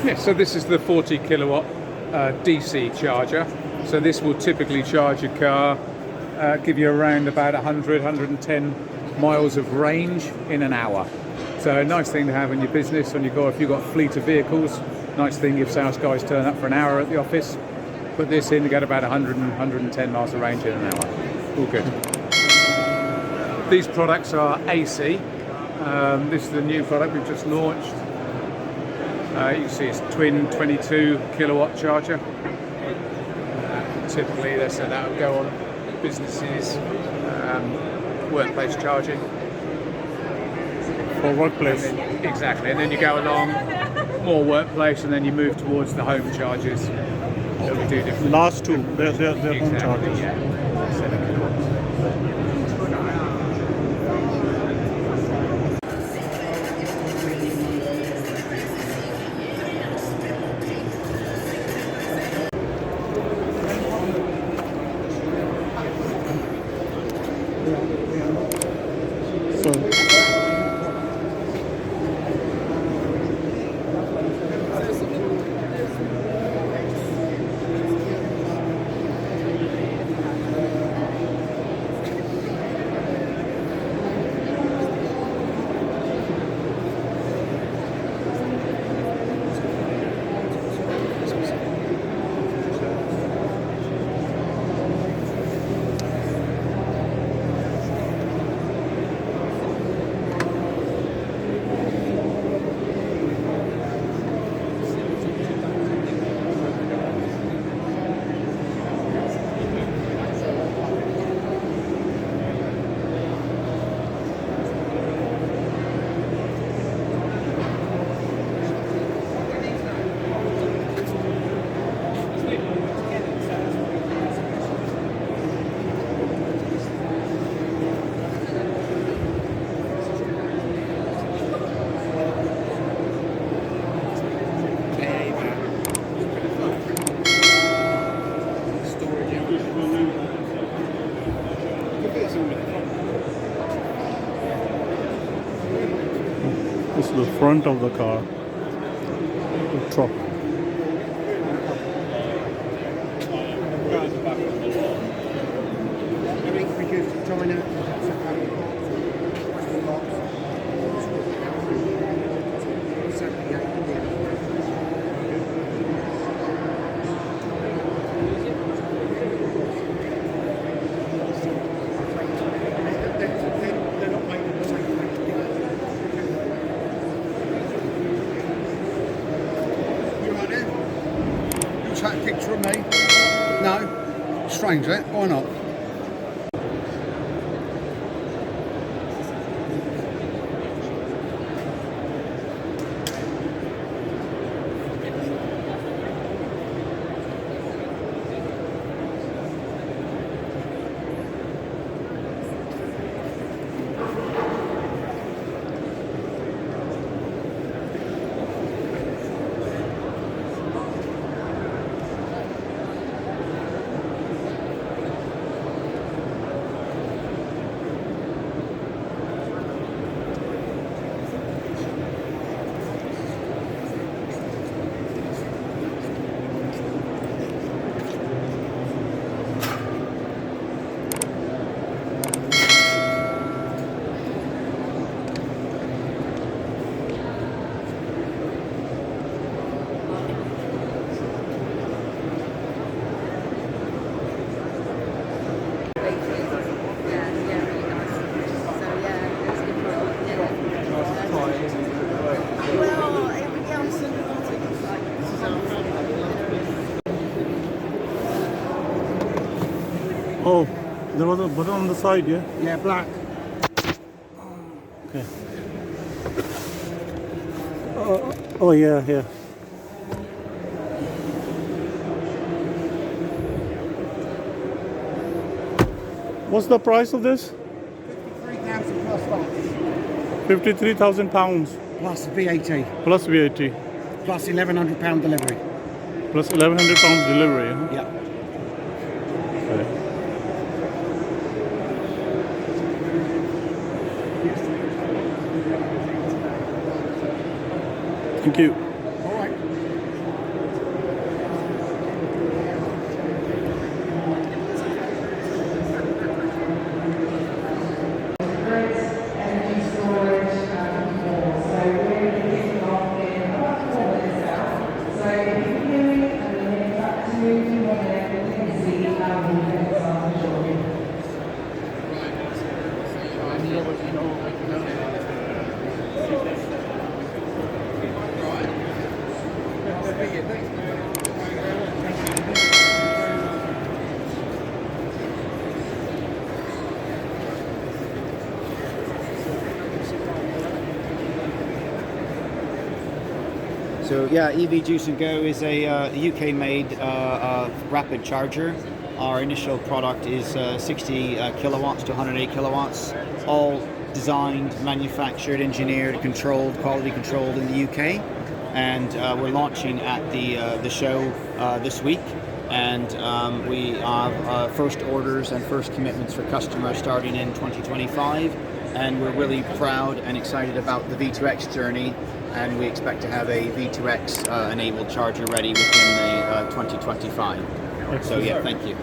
Yes, so this is the 40 kilowatt DC charger. So this will typically charge your car, give you around about 100, 110 miles of range in an hour. So a nice thing to have in your business when if you've got a fleet of vehicles. Nice thing if sales guys turn up for an hour at the office. Put this in to get about 100 and 110 miles of range in an hour. All good. These products are AC. This is the new product we've just launched. You can see it's twin 22 kilowatt charger. Typically, that would go on businesses, workplace charging. For workplace. Exactly, and then you go along more workplace, and then you move towards the home chargers. That we do different. Last two, they're Exactly, home chargers. Yeah. 7 kilowatts. So, this is the front of the car, the truck. Take a picture of me? No? Strange, eh? Why not? Oh, there was a button on the side, yeah? Yeah, black. Okay. Oh yeah, yeah. What's the price of this? 53,000 plus that. £53,000 Plus VAT. plus VAT Plus £1,100 delivery. plus £1,100 delivery. Huh? Yeah. Okay. Thank you. All right. So yeah, EV Juice and Go is a UK-made rapid charger. Our initial product is 60 kilowatts to 108 kilowatts, all designed, manufactured, engineered, controlled, quality controlled in the UK. And we're launching at the show this week. And we have first orders and first commitments for customers starting in 2025. And we're really proud and excited about the V2X journey. And we expect to have a V2X enabled charger ready within the 2025. So yeah, thank you.